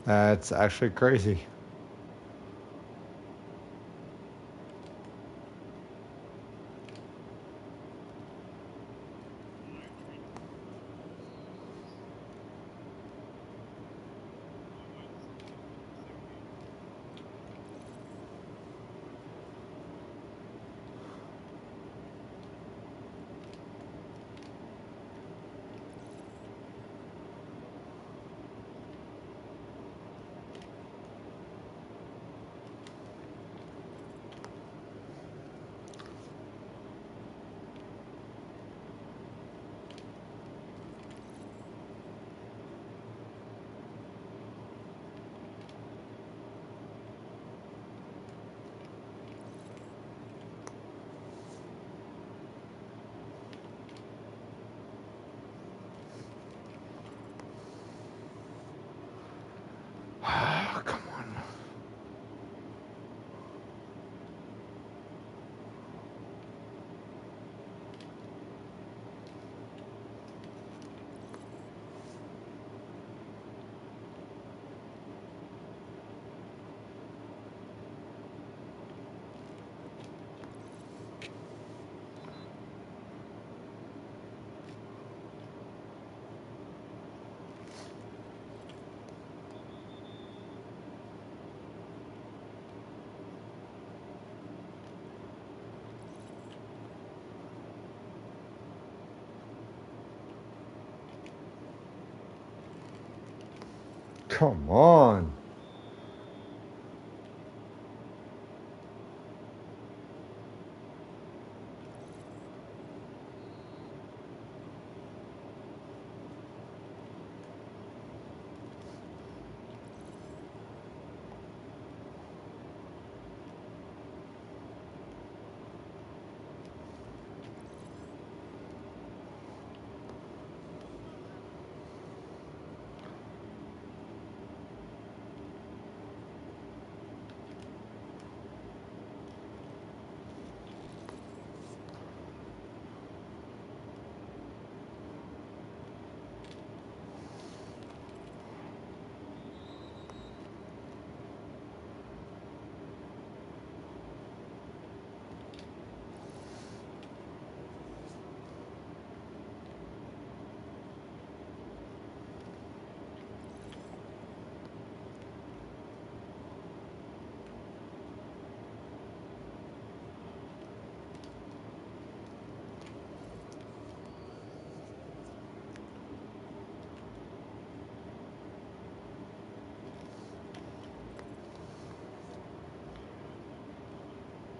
That's actually crazy. Come on.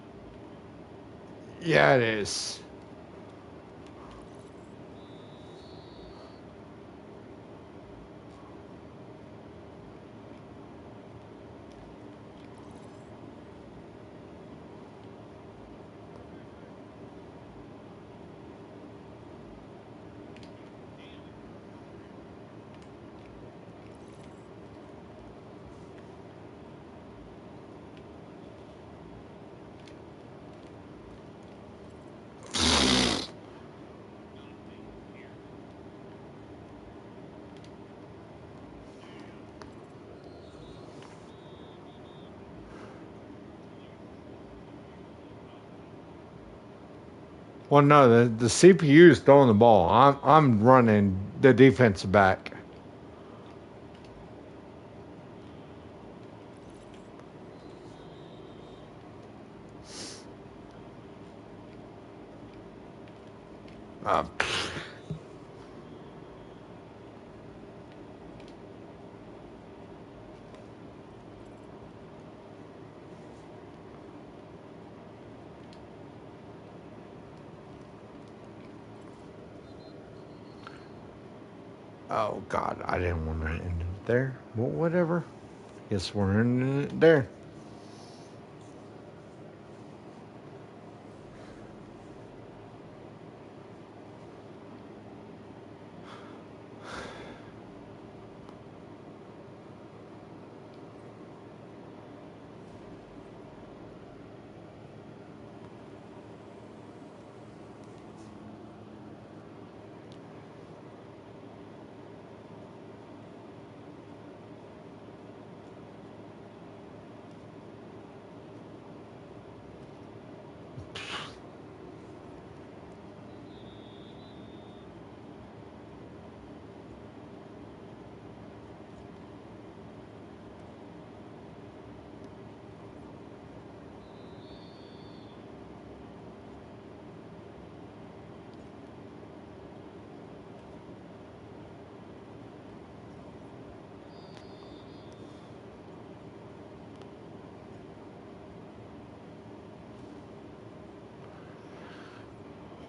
Come on. Yeah, it is. Well, no, the CPU is throwing the ball. I'm running the defense back. Uh, oh God, I didn't want to end it there. Well, whatever. Guess we're ending it there.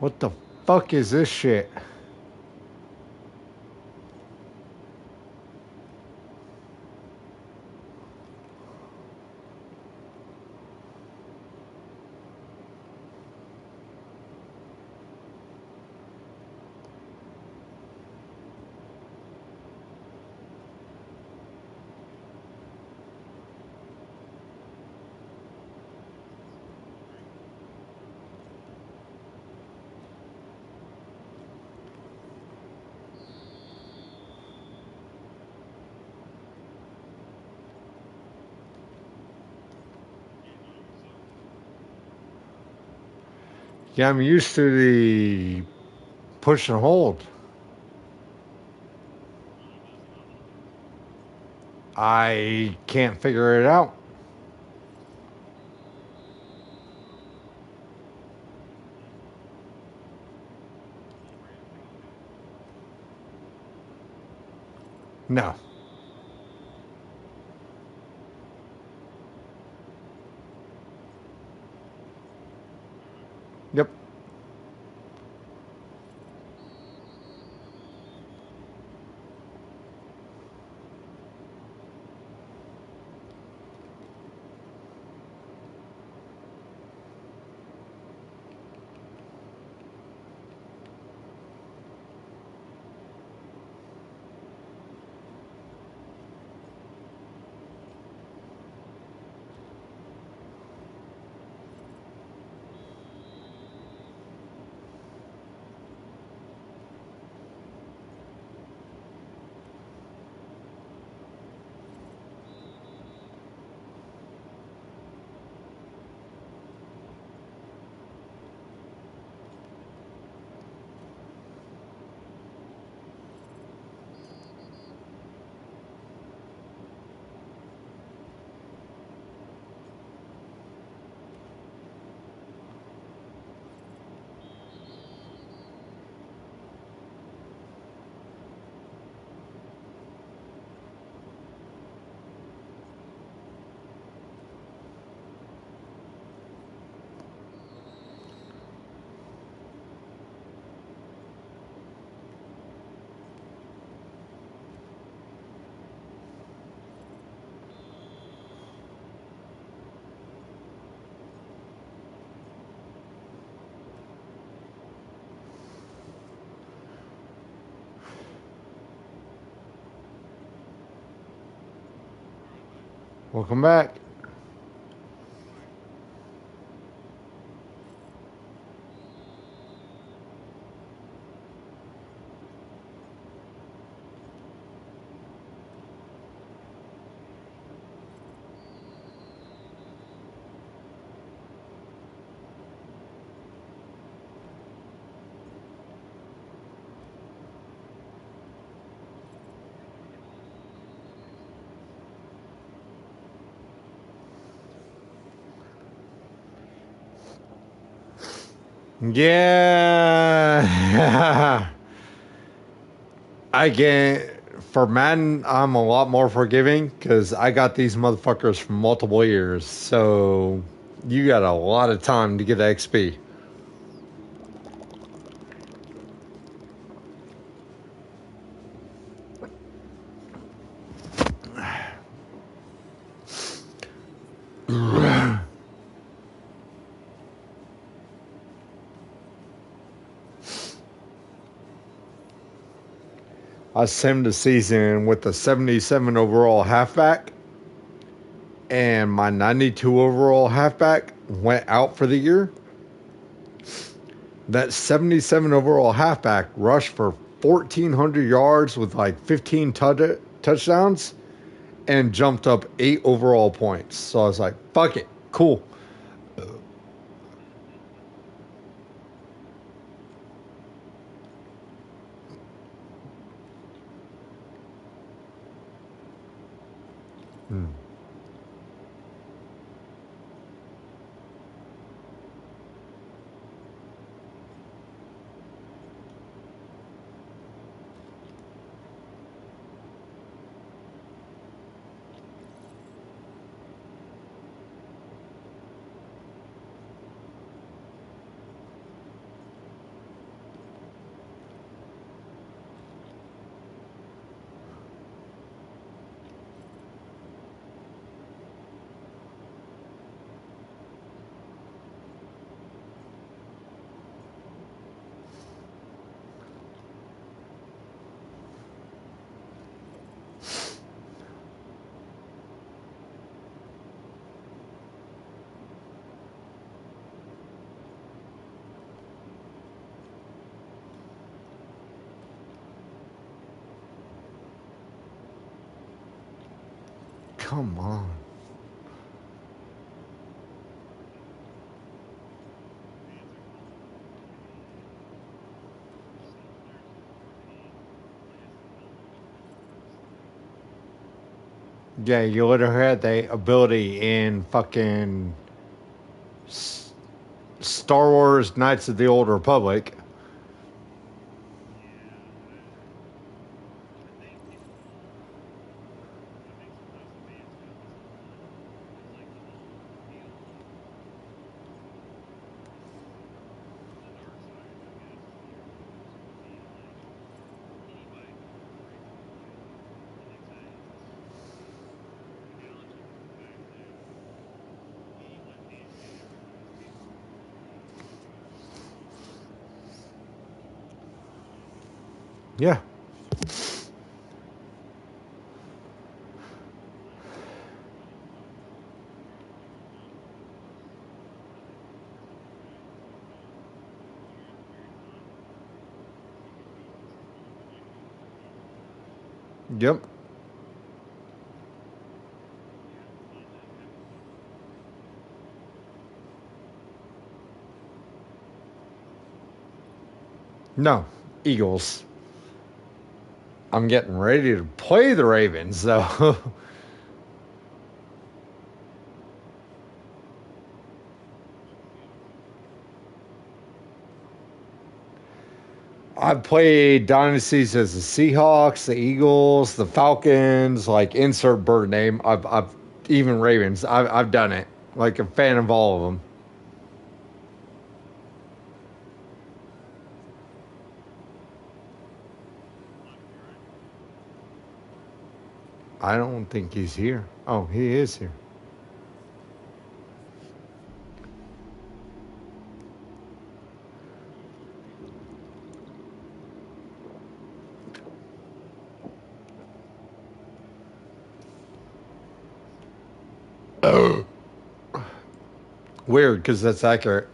What the fuck is this shit? Yeah, I'm used to the push and hold. I can't figure it out. No. Yep. Welcome back. Yeah. I get for Madden, I'm a lot more forgiving because I got these motherfuckers for multiple years. So you got a lot of time to get the XP. I simmed the season with the 77 overall halfback, and my 92 overall halfback went out for the year. That 77 overall halfback rushed for 1,400 yards with like 15 touchdowns and jumped up 8 overall points. So I was like, fuck it, cool. Hmm. come on. Yeah, you literally had the ability in fucking Star Wars Knights of the Old Republic. Yeah. Yep. No. Eagles. I'm getting ready to play the Ravens, though. I've played dynasties as the Seahawks, the Eagles, the Falcons, like insert bird name. I've even Ravens. I've done it. Like a fan of all of them. I don't think he's here. Oh, he is here. Oh. Weird, because that's accurate.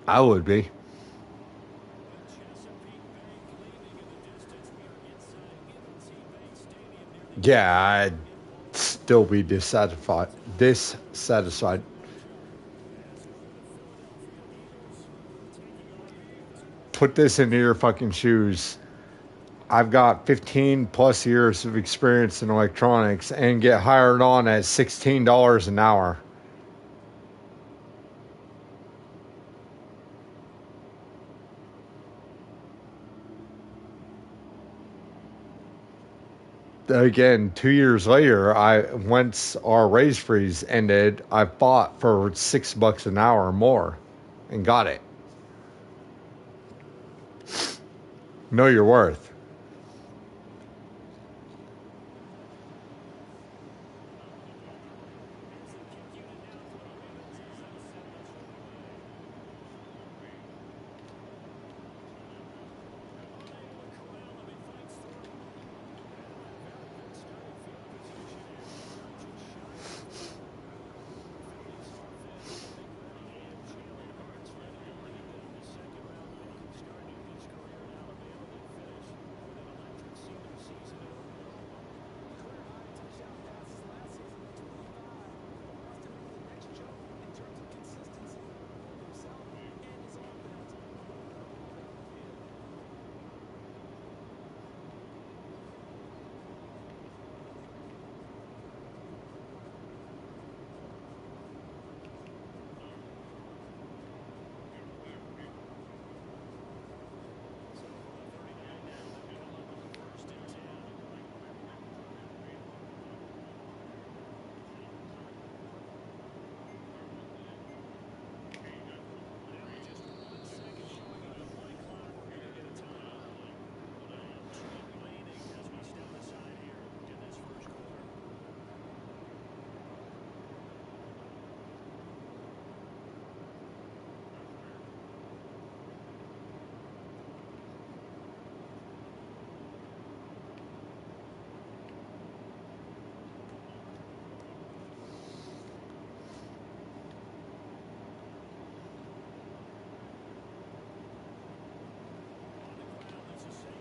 I would be. Yeah, I'd still be dissatisfied. Dissatisfied. Put this into your fucking shoes. I've got 15 plus years of experience in electronics and get hired on at $16 an hour. Again, 2 years later, once our raise freeze ended, I fought for $6 an hour or more and got it. Know your worth.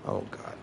Oh God.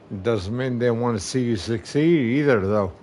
Doesn't mean they want to see you succeed either, though.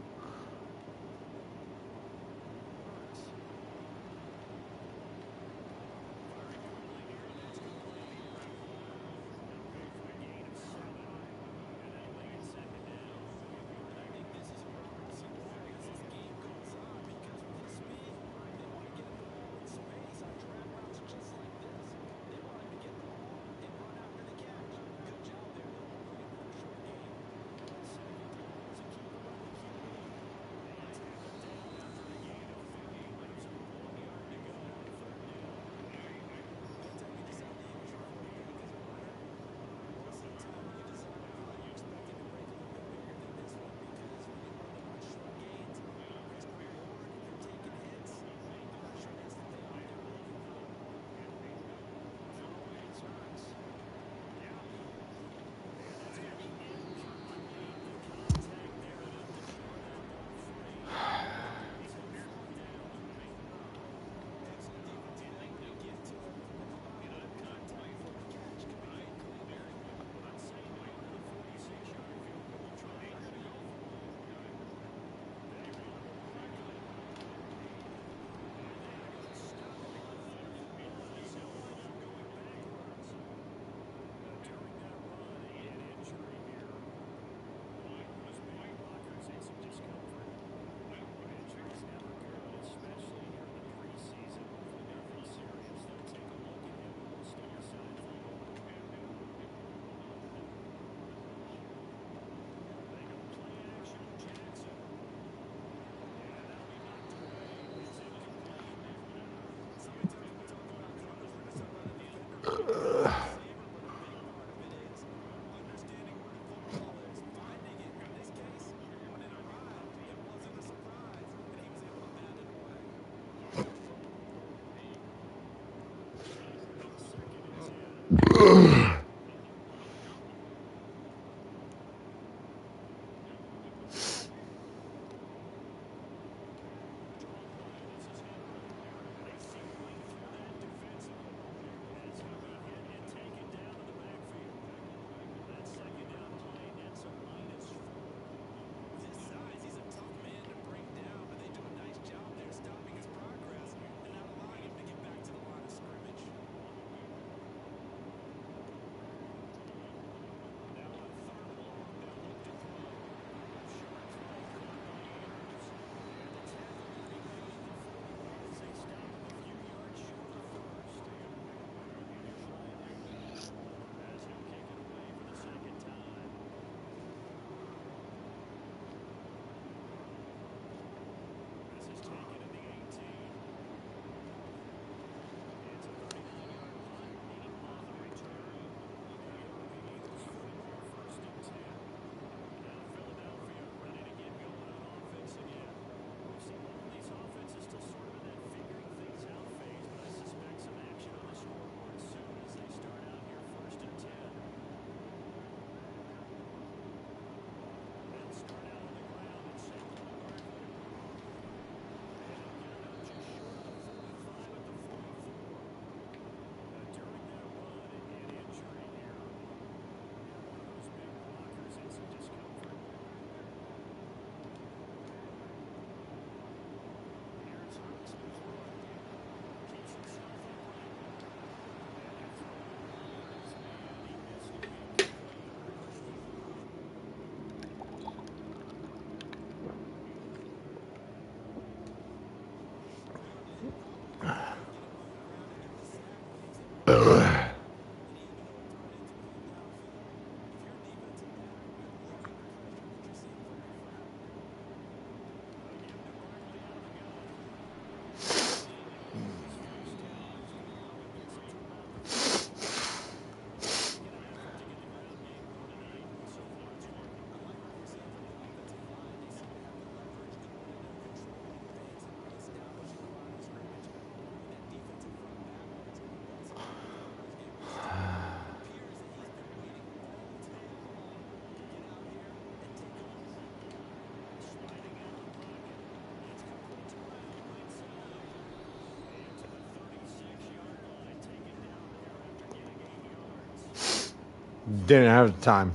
Didn't have the time.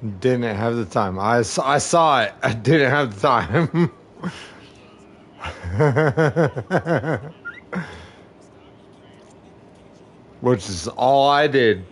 Didn't have the time. I saw it. I didn't have the time. Which is all I did.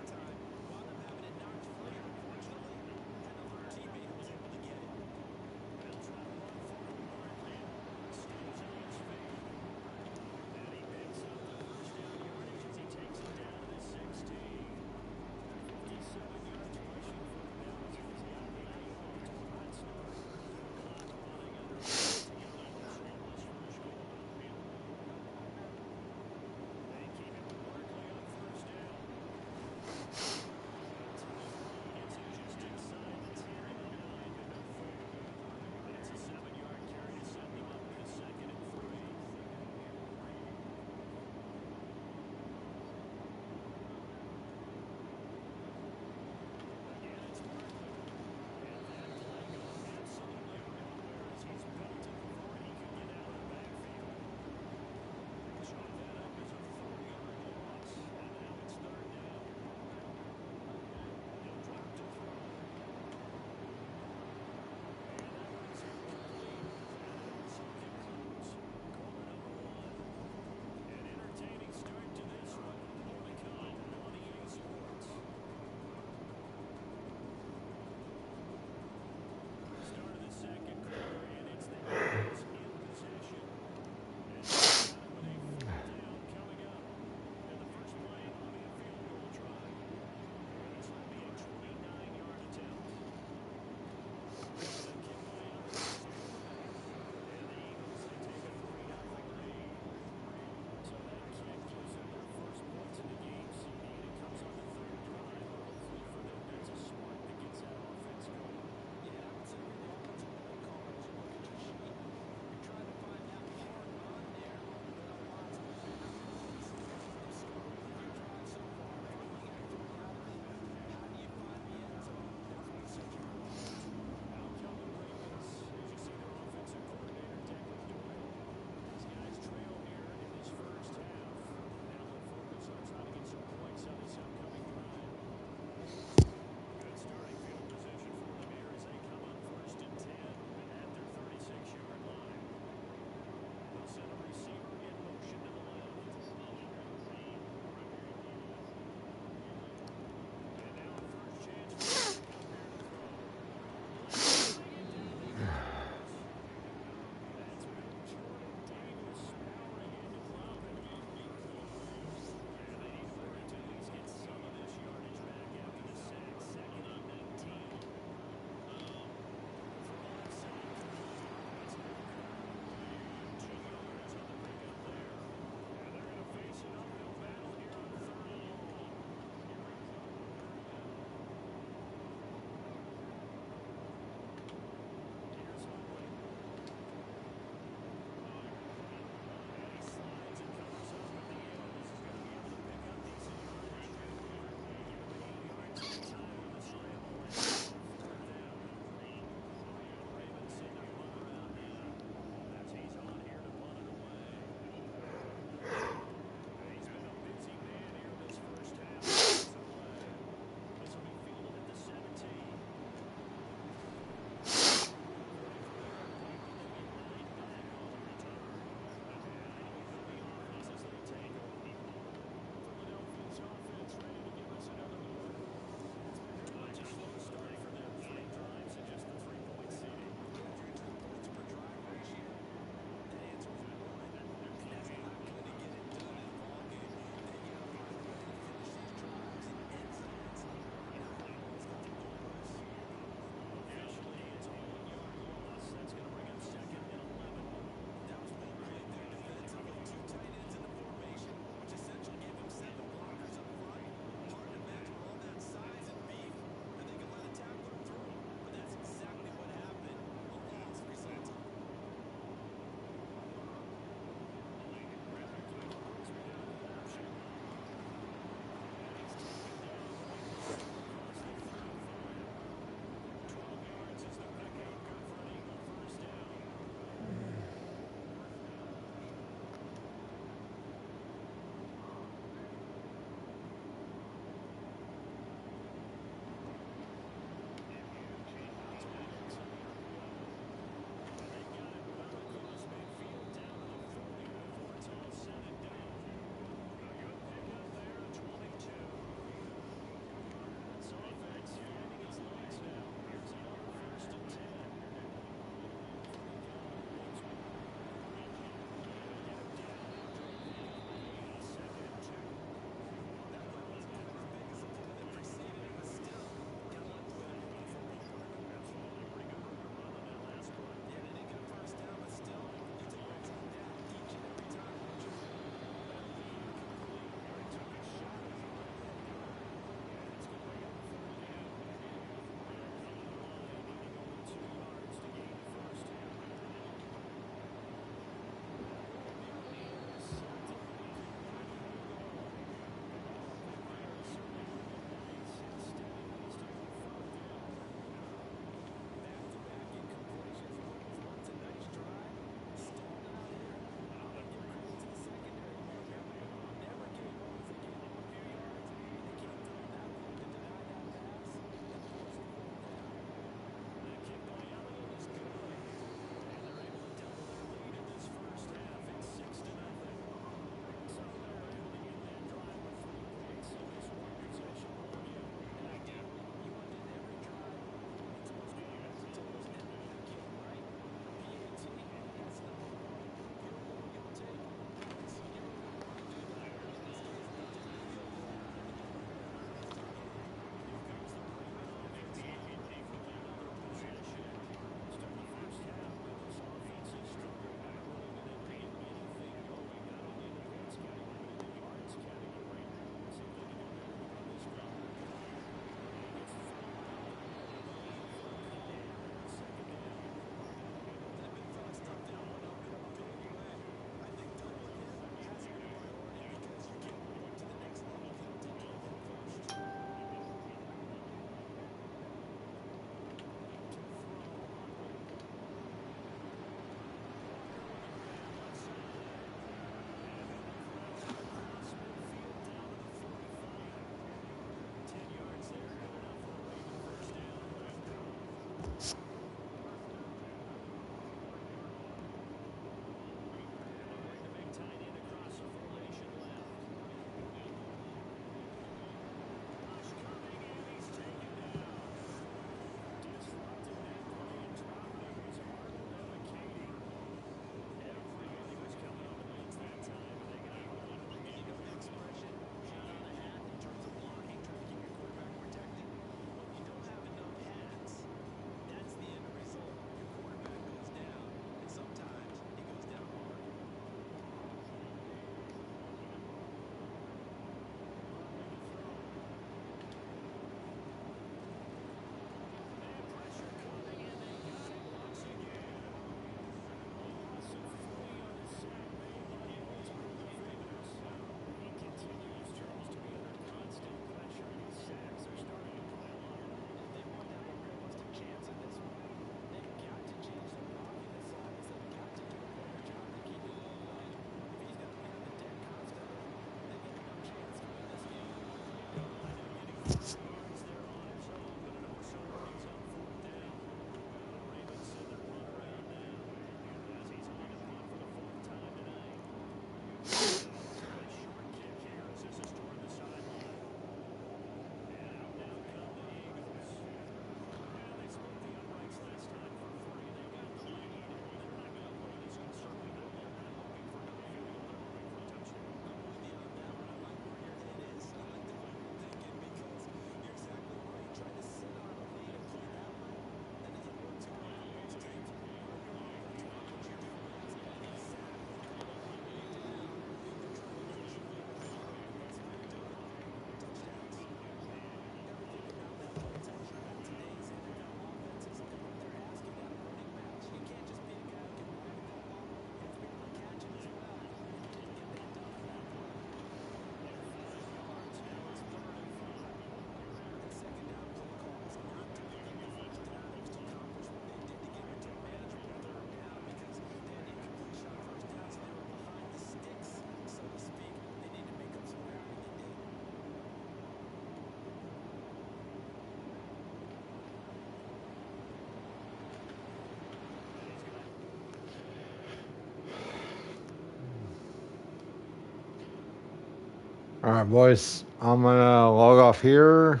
right, boys. I'm going to log off here,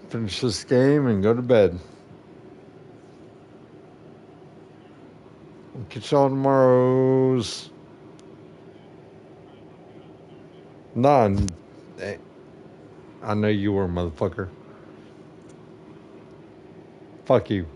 finish this game, and go to bed. We'll catch y'all tomorrow's. None. I know you were, motherfucker. Fuck you.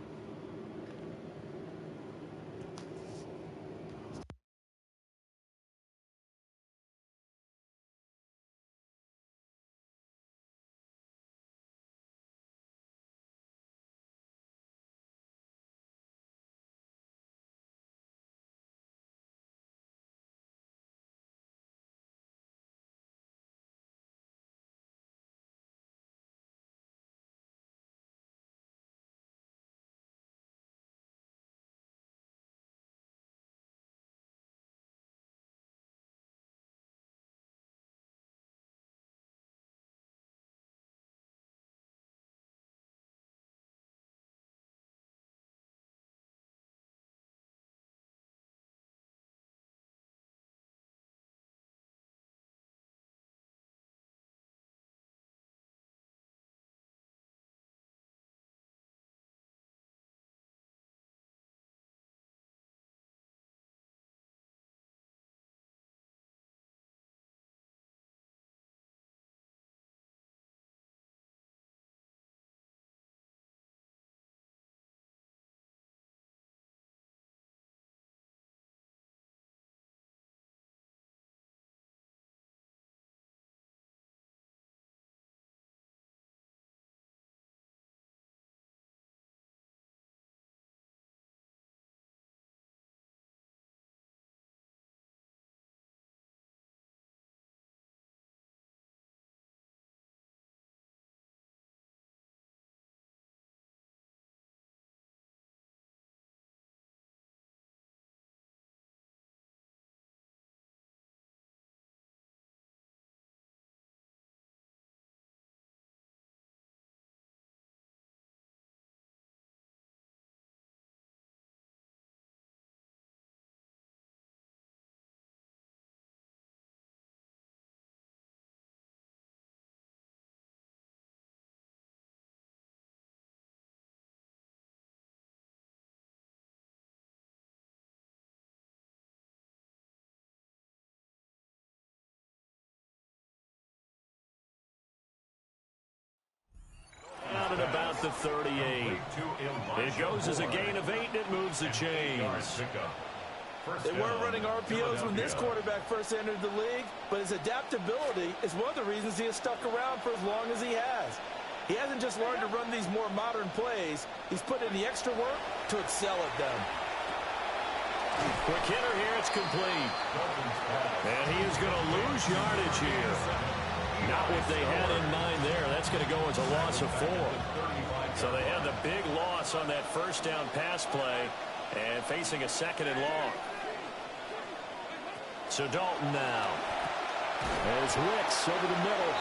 Out at about the 38. It goes as a gain of 8, and it moves the chains. They weren't running RPOs when this quarterback first entered the league, but his adaptability is one of the reasons he has stuck around for as long as he has. He hasn't just learned to run these more modern plays. He's put in the extra work to excel at them. Quick hitter here, it's complete. And he is going to lose yardage here. Not what they had in mind there. That's going to go as a loss of 4. So they had the big loss on that first down pass play and facing a 2nd and long. So Dalton now. There's Wicks over the middle.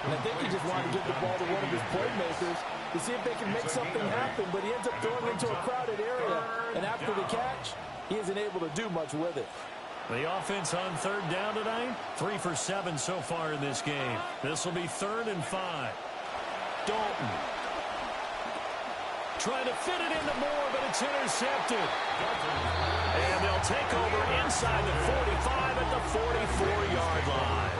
And I think he just wanted to give the ball to one of his playmakers to see if they can make something happen, but he ends up throwing into a crowded area. And after the catch, he isn't able to do much with it. The offense on 3rd down tonight, 3 for 7 so far in this game. This will be 3rd and 5. Dalton. Trying to fit it into Moore, but it's intercepted. And they'll take over inside the 45 at the 44-yard line.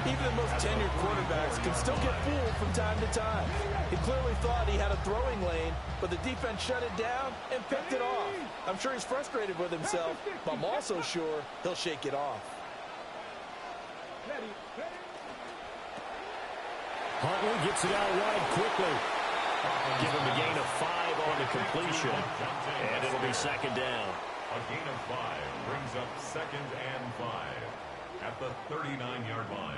Even the most tenured quarterbacks can still get fooled from time to time. He clearly thought he had a throwing lane, but the defense shut it down and picked it off. I'm sure he's frustrated with himself, but I'm also sure he'll shake it off. Huntley gets it out wide quickly. Give him a gain of 5 on the completion, and it'll be 2nd down. A gain of 5 brings up 2nd and 5 at the 39-yard line.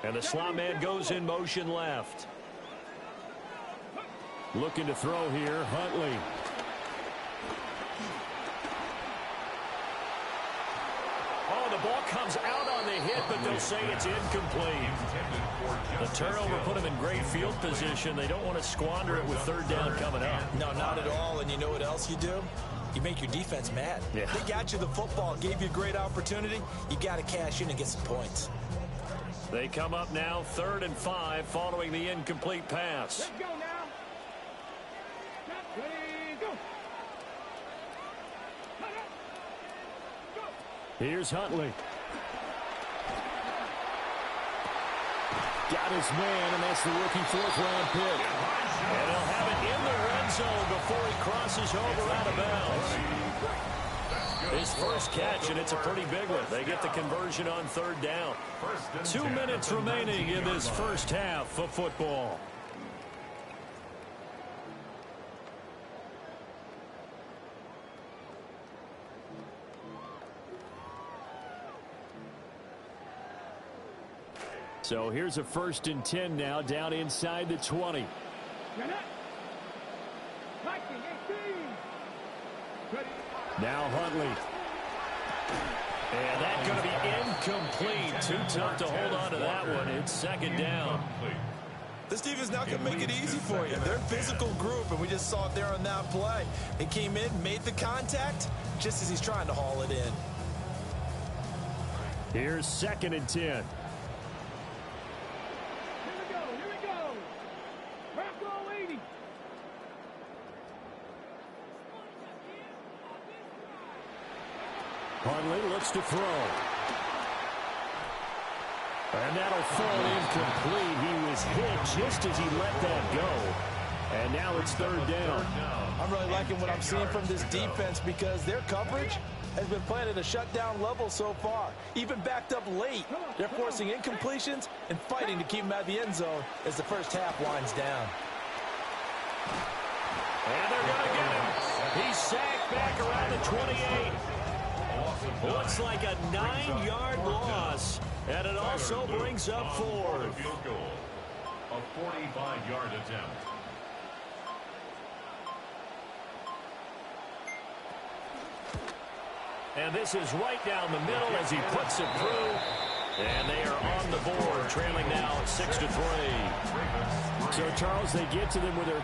And the slot man goes in motion left. Looking to throw here, Huntley. Oh, the ball comes out on the hit, but they'll say it's incomplete. The turnover put them in great field position. They don't want to squander it with third down coming up. No, not at all. And you know what else you do? You make your defense mad. Yeah. They got you the football, gave you a great opportunity. You got to cash in and get some points. They come up now 3rd and 5 following the incomplete pass. Let's go now. Let's go. Here's Huntley. Got his man, and that's the rookie 4th-round pick. And he'll have it in the red zone before he crosses over out of bounds. His first catch, and it's a pretty big one. They get the conversion on 3rd down. 2 minutes remaining in this first half of football. So here's a 1st and 10 now, down inside the 20. Now Huntley. And that's going to be incomplete. Too tough to hold on to that one. It's 2nd down. This defense not going to make it easy for you. They're a physical group, and we just saw it there on that play. He came in, made the contact, just as he's trying to haul it in. Here's 2nd and 10. Huntley looks to throw. And that'll fall incomplete. He was hit just as he let that go. And now it's 3rd down. I'm really liking what I'm seeing from this defense because their coverage has been playing at a shutdown level so far. Even backed up late. They're forcing incompletions and fighting to keep them out of the end zone as the first half winds down. And they're going to get him. He's sacked back around the 28. Looks like a 9-yard loss, and it also brings up 4th. Field goal. A 45-yard attempt. And this is right down the middle as he puts it through. And they are on the board, trailing now 6-3. So, Charles, they get to them with their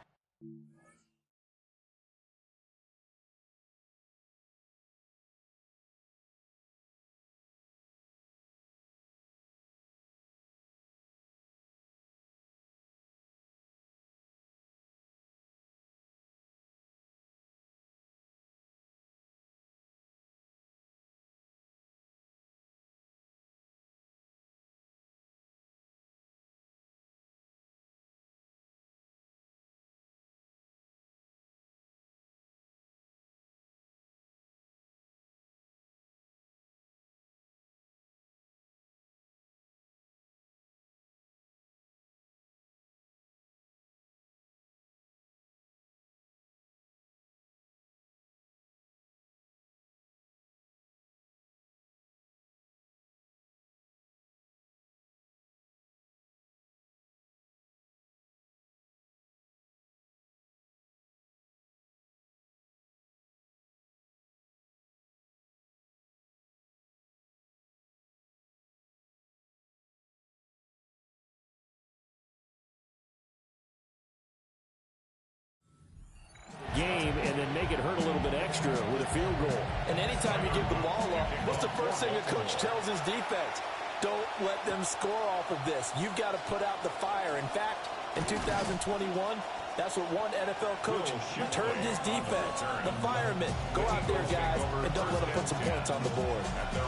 game and then make it hurt a little bit extra with a field goal. And anytime you give the ball up, what's the first thing a coach tells his defense? Don't let them score off of this. You've got to put out the fire. In fact, in 2021, that's what one NFL coach turned his defense. The firemen. Go out there, guys, and don't let them put some points on the board.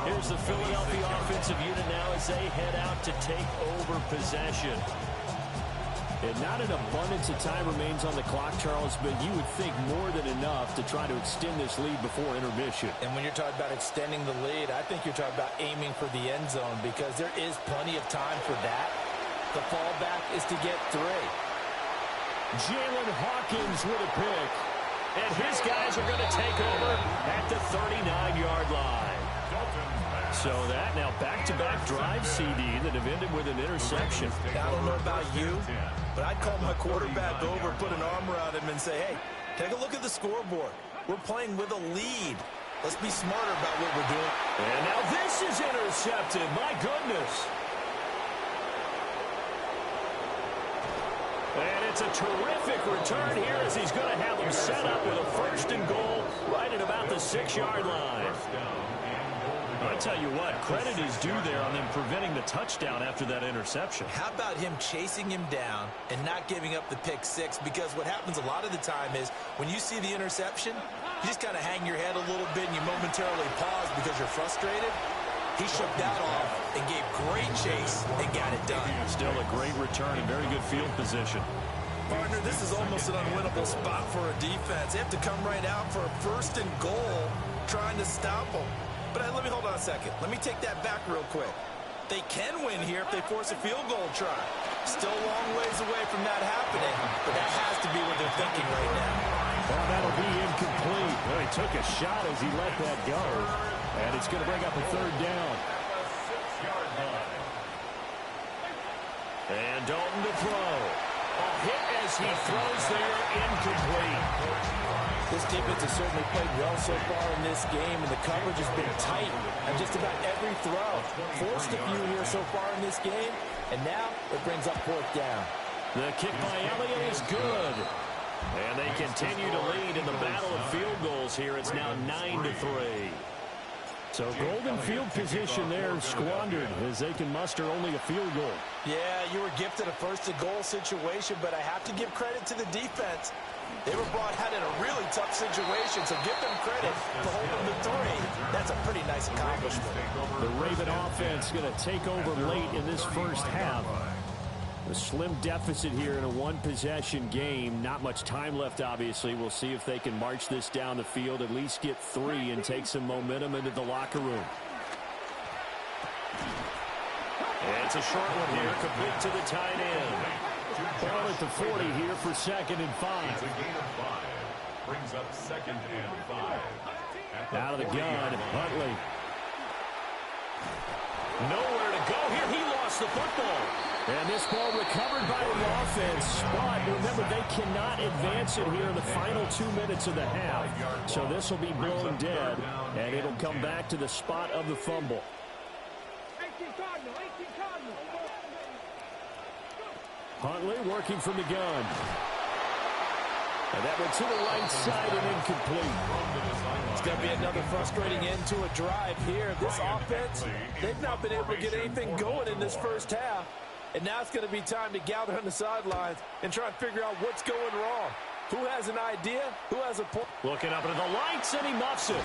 Here's the Philadelphia offensive unit now as they head out to take over possession. And not an abundance of time remains on the clock, Charles, but you would think more than enough to try to extend this lead before intermission. And when you're talking about extending the lead, I think you're talking about aiming for the end zone because there is plenty of time for that. The fallback is to get 3. Jalen Hawkins with a pick. And his guys are going to take over at the 39-yard line. So that now back-to-back drive CD that have ended with an interception. I don't know about you, but I'd call my quarterback over, put an arm around him, and say, hey, take a look at the scoreboard. We're playing with a lead. Let's be smarter about what we're doing. And now this is intercepted. My goodness. And it's a terrific return here as he's going to have them set up with a 1st and goal right at about the 6-yard line. I'll tell you what, credit is due there on them preventing the touchdown after that interception. How about him chasing him down and not giving up the pick 6? Because what happens a lot of the time is when you see the interception, you just kind of hang your head a little bit and you momentarily pause because you're frustrated. He shook that off and gave great chase and got it done. Still a great return and very good field position. Partner, this is almost an unwinnable spot for a defense. They have to come right out for a 1st and goal trying to stop them. But let me hold on a second. Let me take that back real quick. They can win here if they force a field goal try. Still a long ways away from that happening, but that has to be what they're thinking right now. Well, that'll be incomplete. Well, he took a shot as he let that go, and it's going to bring up a 3rd down. And Dalton to throw. A hit as he throws there, incomplete. This defense has certainly played well so far in this game, and the coverage has been tight on just about every throw. Forced a few here so far in this game, and now it brings up 4th down. The kick by Elliott is good. And they continue to lead in the battle of field goals here. It's now 9-3. So golden field position there squandered as they can muster only a field goal. Yeah, you were gifted a 1st and goal situation, but I have to give credit to the defense. They were brought out in a really tough situation, so give them credit for holding the 3. That's a pretty nice accomplishment. The Raven offense going to take over late in this 1st half. A slim deficit here in a 1-possession game. Not much time left, obviously. We'll see if they can march this down the field, at least get 3 and take some momentum into the locker room. And it's a short one here, complete to the tight end. Ball at the 40 here for 2nd and 5. It's a gain of 5. Brings up 2nd and 5. Out of the gun, Huntley. Nowhere to go here. He lost the football. And this ball recovered by the offense. But remember, they cannot advance it here in the final 2 minutes of the half. So this will be blown dead, and it'll come back to the spot of the fumble. Huntley working from the gun. And that went to the right side and incomplete. It's going to be another frustrating end to a drive here. This offense, they've not been able to get anything going in this 1st half. And now it's going to be time to gather on the sidelines and try and figure out what's going wrong. Who has an idea? Who has a point? Looking up into the lights, and he muffs it.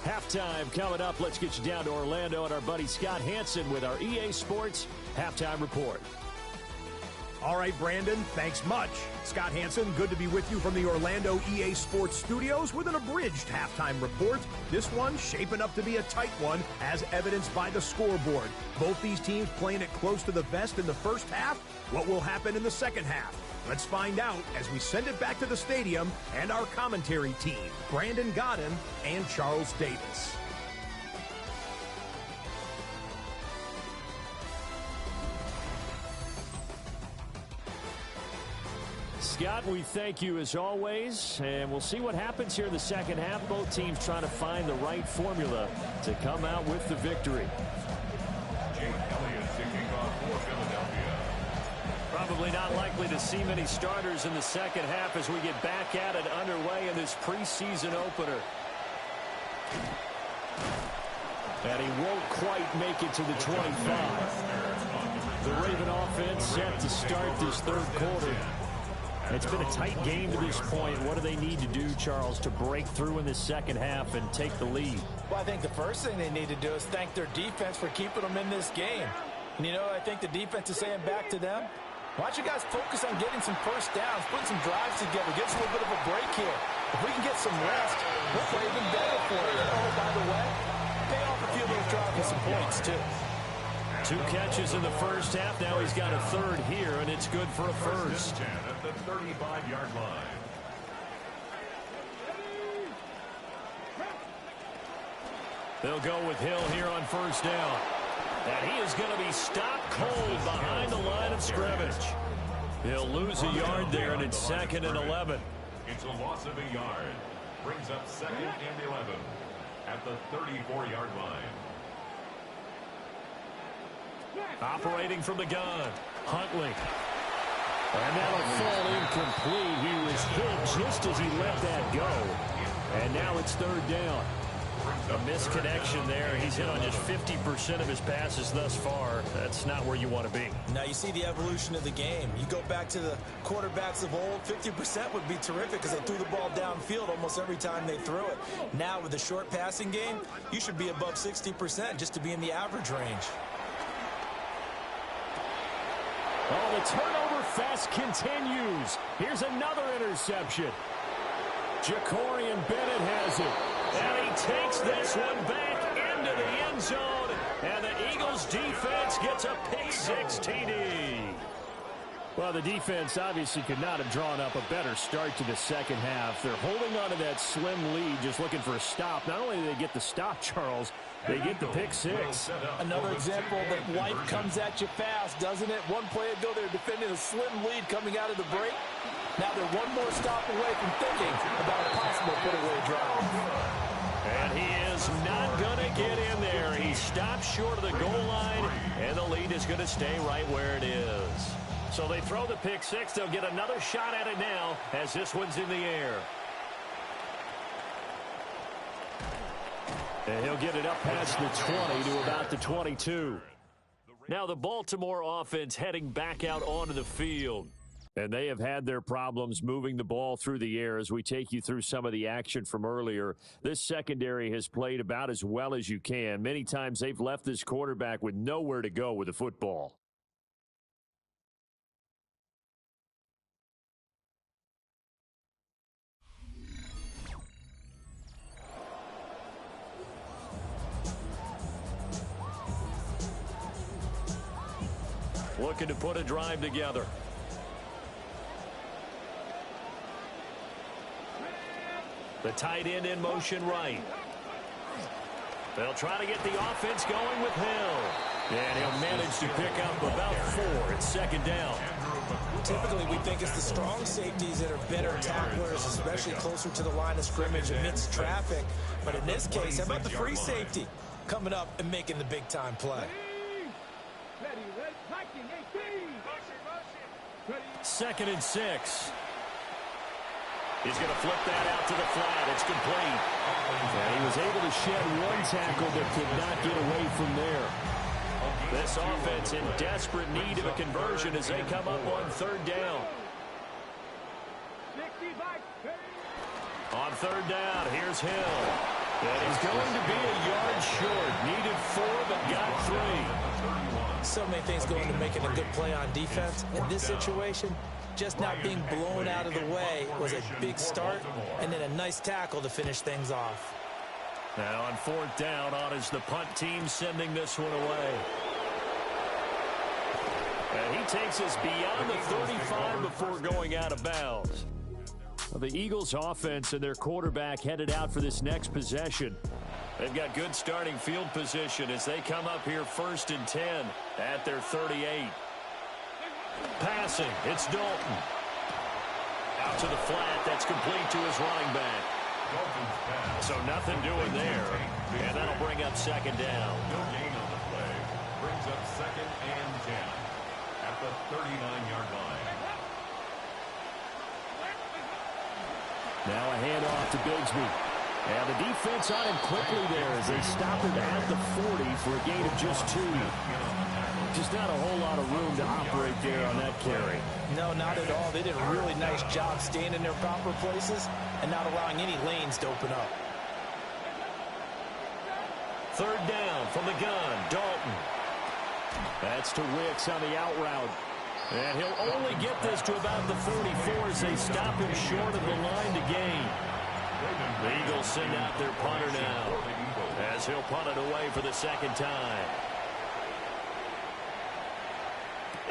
Halftime coming up. Let's get you down to Orlando and our buddy Scott Hansen with our EA Sports Halftime Report. All right, Brandon, thanks much. Scott Hansen, good to be with you from the Orlando EA Sports Studios with an abridged halftime report. This one shaping up to be a tight one, as evidenced by the scoreboard. Both these teams playing it close to the vest in the 1st half. What will happen in the 2nd half? Let's find out as we send it back to the stadium and our commentary team, Brandon Godden and Charles Davis. Scott, we thank you as always, and we'll see what happens here in the 2nd half. Both teams trying to find the right formula to come out with the victory. Jake Elliott taking off for Philadelphia. Probably not likely to see many starters in the 2nd half as we get back at it underway in this preseason opener. And he won't quite make it to the 25. The Raven offense set to start this 3rd quarter. It's been a tight game to this point. What do they need to do, Charles, to break through in the 2nd half and take the lead? Well, I think the first thing they need to do is thank their defense for keeping them in this game. And, you know, I think the defense is saying back to them, why don't you guys focus on getting some 1st downs, putting some drives together, give us a little bit of a break here. If we can get some rest, we'll play even better for you. Oh, by the way, pay off a few of those drives with some points, too. 2 catches in the 1st half. Now he's got a 3rd here, and it's good for a 1st. At the 35-yard line. They'll go with Hill here on 1st down. And he is going to be stopped cold behind the line of scrimmage. He'll lose a yard there, and it's 2nd and 11. It's a loss of a yard. Brings up second and 11 at the 34-yard line. Operating from the gun, Huntley. And that'll fall incomplete. He was hit just as he let that go. And now it's third down. A misconnection there. He's hit on just 50% of his passes thus far. That's not where you want to be. Now you see the evolution of the game. You go back to the quarterbacks of old, 50% would be terrific because they threw the ball downfield almost every time they threw it. Now with the short passing game, you should be above 60% just to be in the average range. Oh, the turnover fest continues. Here's another interception. Jacorian Bennett has it. And he takes this one back into the end zone. And the Eagles defense gets a pick-6 TD. Well, the defense obviously could not have drawn up a better start to the second half. They're holding on to that slim lead, just looking for a stop. Not only do they get the stop, Charles, they get the pick-6. Another example that life comes at you fast, doesn't it? One play ago, they're defending a slim lead coming out of the break. Now they're one more stop away from thinking about a possible put-away drive. And he is not going to get in there. He stops short of the goal line, and the lead is going to stay right where it is. So they throw the pick-6. They'll get another shot at it now as this one's in the air. And he'll get it up past the 20 to about the 22. Now the Baltimore offense heading back out onto the field. And they have had their problems moving the ball through the air as we take you through some of the action from earlier. This secondary has played about as well as you can. Many times they've left this quarterback with nowhere to go with the football. Looking to put a drive together. The tight end in motion right. They'll try to get the offense going with Hill. And he'll manage to pick up about 4 at second down. Typically, we think it's the strong safeties that are better tacklers, especially closer to the line of scrimmage amidst traffic. But in this case, how about the free safety coming up and making the big-time play? 2nd and 6. He's going to flip that out to the flat. It's complete. And he was able to shed one tackle that could not get away from there. This offense in desperate need of a conversion as they come up on third down. On third down, here's Hill. And he's going to be a yard short. Needed 4, but got 3. So many things go into making a good play on defense. In this situation, just not being blown out of the way was a big start, and then a nice tackle to finish things off. Now on fourth down, on is the punt team sending this one away. And he takes us beyond the 35 before going out of bounds. Well, the Eagles offense and their quarterback headed out for this next possession. They've got good starting field position as they come up here 1st and 10 at their 38. Passing, it's Dalton. Out to the flat, that's complete to his running back. So nothing doing there, and that'll bring up second down. No gain on the play. Brings up 2nd and 10 at the 39-yard line. Now a handoff to Bigsby. And the defense on him quickly there as they stop him at the 40 for a gain of just 2. Just not a whole lot of room to operate there on that carry. No, not at all. They did a really nice job staying in their proper places and not allowing any lanes to open up. Third down from the gun, Dalton. That's to Wicks on the out route. And he'll only get this to about the 44 as they stop him short of the line to gain. The Eagles send out their punter now as he'll punt it away for the second time.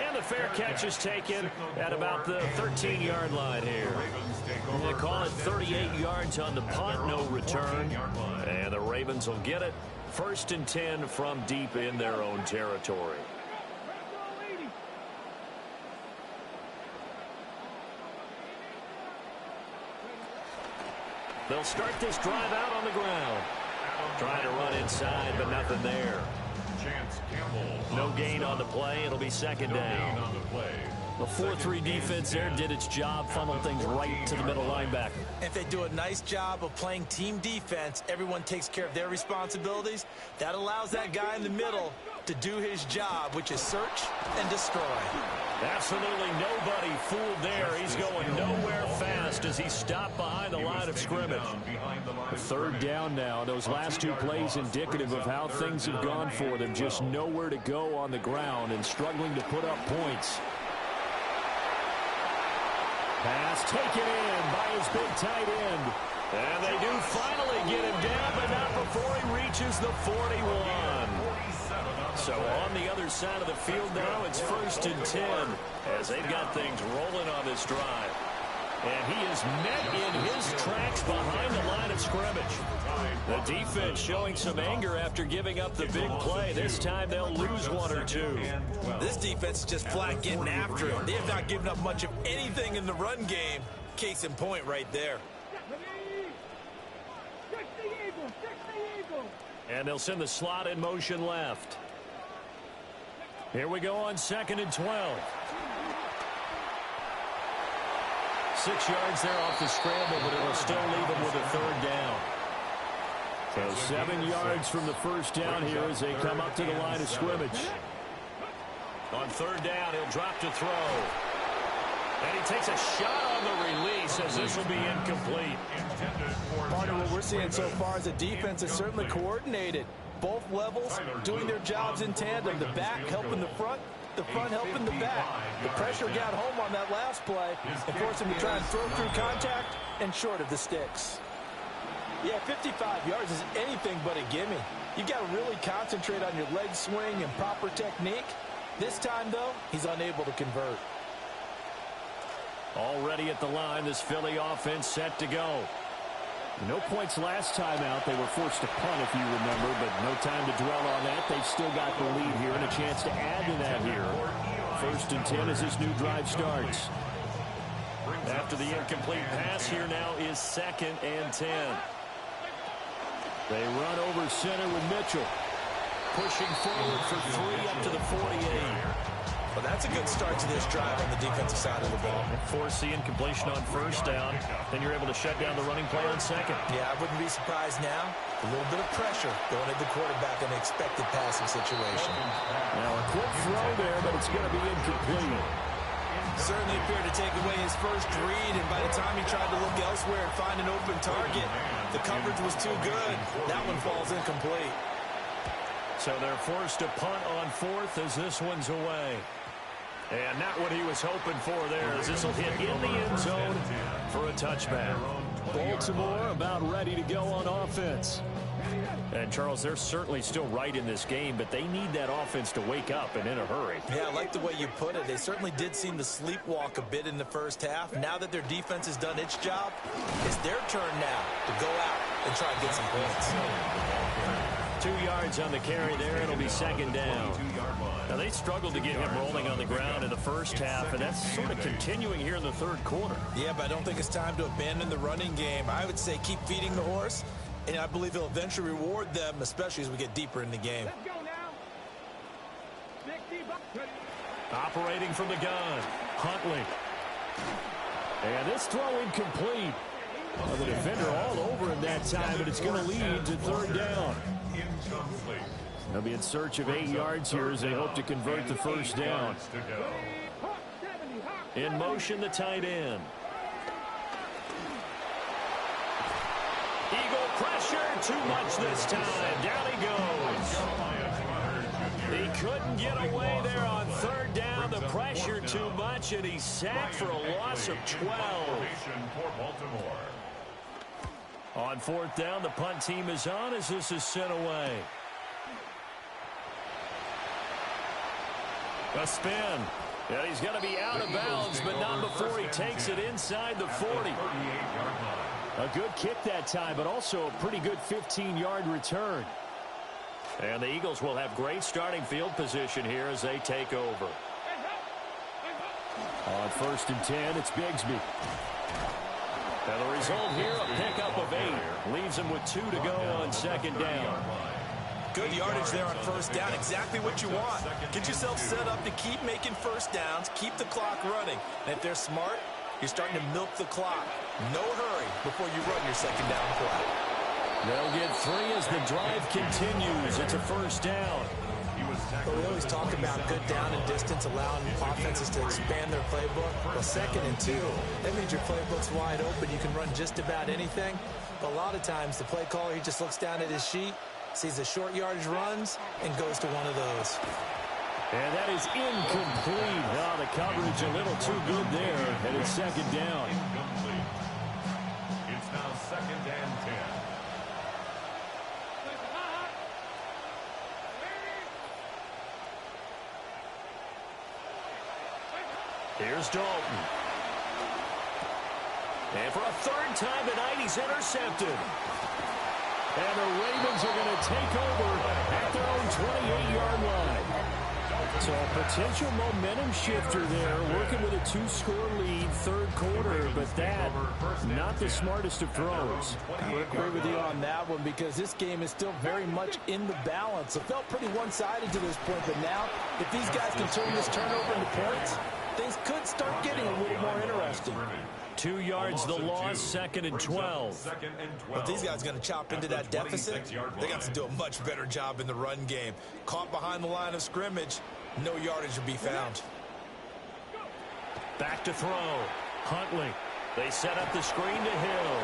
And the fair catch is taken at about the 13-yard line here. They call it 38 yards on the punt, no return. And the Ravens will get it. 1st and 10 from deep in their own territory. They'll start this drive out on the ground. Trying to run inside, but nothing there. No gain on the play. It'll be second down. The 4-3 defense there did its job, funneled things right to the middle linebacker. If they do a nice job of playing team defense, everyone takes care of their responsibilities. That allows that guy in the middle to do his job, which is search and destroy. Absolutely nobody fooled there. He's going nowhere fast as he stopped behind the line of scrimmage. Third down now. Those last two plays indicative of how things have gone for them. Just nowhere to go on the ground and struggling to put up points. Pass taken in by his big tight end. And they do finally get him down, but not before he reaches the 41. So on the other side of the field now, it's 1st and 10 as they've got things rolling on this drive. And he is met in his tracks behind the line of scrimmage. The defense showing some anger after giving up the big play. This time they'll lose one or two. This defense is just flat getting after it. They have not given up much of anything in the run game. Case in point right there. And they'll send the slot in motion left. Here we go on 2nd and 12. 6 yards there off the scramble, but it'll still leave them with a 3rd down. So 7 yards from the first down here as they come up to the line of scrimmage. On 3rd down, he'll drop to throw. And he takes a shot on the release as this will be incomplete. Part of what we're seeing so far is the defense is certainly coordinated. Both levels doing their jobs in tandem. The back helping the front helping the back. The pressure got home on that last play and forced him to try and throw through contact and short of the sticks. Yeah, 55 yards is anything but a gimme. You've got to really concentrate on your leg swing and proper technique. This time, though, he's unable to convert. Already at the line, this Philly offense set to go. No points last time out. They were forced to punt, if you remember, but no time to dwell on that. They've still got the lead here and a chance to add to that here. 1st and 10 as this new drive starts. After the incomplete pass, here now is 2nd and 10. They run over center with Mitchell. Pushing forward for 3 up to the 48. Well, that's a good start to this drive on the defensive side of the ball. Force the incompletion on 1st down. Then you're able to shut down the running play on 2nd. Yeah, I wouldn't be surprised now. A little bit of pressure going at the quarterback in an expected passing situation. Now a quick throw there, but it's going to be incomplete. Certainly appeared to take away his first read, and by the time he tried to look elsewhere and find an open target, the coverage was too good. That one falls incomplete. So they're forced to punt on 4th as this one's away. And not what he was hoping for there, as this will hit in the end zone for a touchback. Baltimore about ready to go on offense. And, Charles, they're certainly still right in this game, but they need that offense to wake up and in a hurry. Yeah, I like the way you put it. They certainly did seem to sleepwalk a bit in the first half. Now that their defense has done its job, it's their turn now to go out and try and get some points. 2 yards on the carry there. It'll be 2nd down. Now, they struggled to get him rolling on the ground in the first half, and that's sort of continuing here in the 3rd quarter. Yeah, but I don't think it's time to abandon the running game. I would say keep feeding the horse, and I believe he'll eventually reward them, especially as we get deeper in the game. Operating from the gun, Huntley. And this throw incomplete. Well, the defender all over him that time, but it's going to lead to 3rd down. They'll be in search of 8 yards here as they hope to convert the 1st down. In motion, the tight end. Eagle pressure, too much this time. Down he goes. He couldn't get away there on 3rd down. The pressure too much, and he's sacked for a loss of 12. On 4th down, the punt team is on as this is sent away. A spin. And he's going to be out of bounds, but not before he takes it inside the 40. A good kick that time, but also a pretty good 15-yard return. And the Eagles will have great starting field position here as they take over. On 1st and 10, it's Bigsby. And the result here, a pickup of 8. Leaves him with 2 to go on second down. Good yardage there on first down. Exactly what you want. Get yourself set up to keep making first downs, keep the clock running. And if they're smart, you're starting to milk the clock. No hurry before you run your second down play. They'll get 3 as the drive continues. It's a first down. But we always talk about good down and distance, allowing offenses to expand their playbook. Well, 2nd and 2, that means your playbook's wide open. You can run just about anything. But a lot of times, the play caller, he just looks down at his sheet, sees the short yardage runs, and goes to one of those. And that is incomplete. Oh, the coverage a little too good there. And it's second down. Incomplete. It's now 2nd and 10. Here's Dalton. And for a 3rd time tonight, he's intercepted. And the Ravens are going to take over at their own 28-yard line. So a potential momentum shifter there, working with a 2-score lead, 3rd quarter, but that, not the smartest of throws. I would agree with you on that one because this game is still very much in the balance. It felt pretty one-sided to this point, but now, if these guys can turn this turnover into points, things could start getting a little more interesting. 2 yards the loss, 2nd and 12. But these guys are going to chop into that deficit. They got to do a much better job in the run game. Caught behind the line of scrimmage, no yardage will be found. Back to throw. Huntley. They set up the screen to Hill.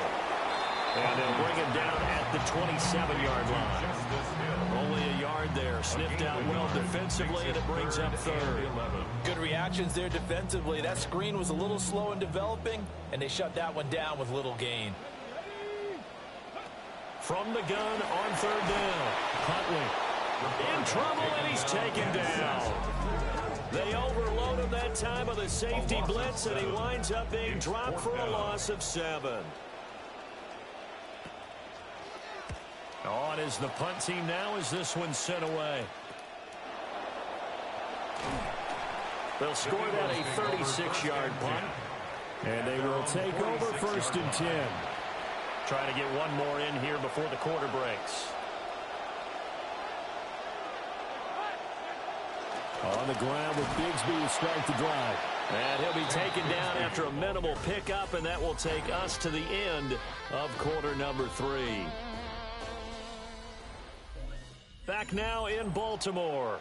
And they'll bring him down at the 27-yard line. Only a yard there. Sniffed out well defensively, and it brings up 3rd. Good reactions there defensively. That screen was a little slow in developing, and they shut that one down with little gain. From the gun on 3rd down. Huntley in trouble, and he's taken down. They overload him that time with a safety blitz, and he winds up being dropped for a loss of 7. On is the punt team now as this one's sent away. They'll score that a 36-yard punt. And they will take over 1st and 10. Trying to get one more in here before the quarter breaks. On the ground with Bigsby to start the drive. And he'll be taken down after a minimal pickup, and that will take us to the end of quarter number 3. Back now in Baltimore.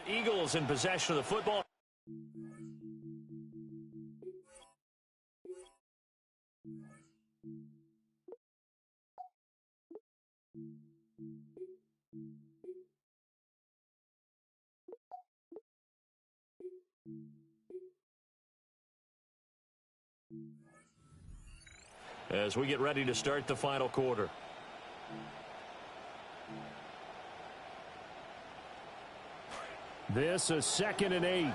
Eagles in possession of the football. As we get ready to start the final quarter. This is 2nd and 8.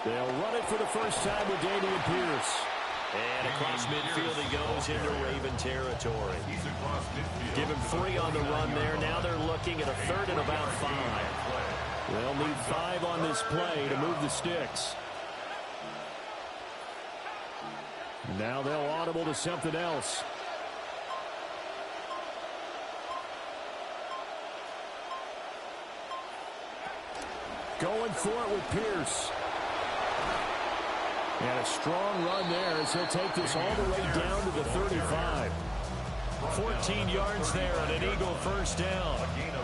They'll run it for the first time with Damian Pierce. And across midfield he goes into Raven territory. Give him 3 on the run there. Now they're looking at a 3rd and about 5. They'll need 5 on this play to move the sticks. Now they'll audible to something else. Going for it with Pierce. And a strong run there as he'll take this all the way down to the 35. 14 yards there on an Eagle first down.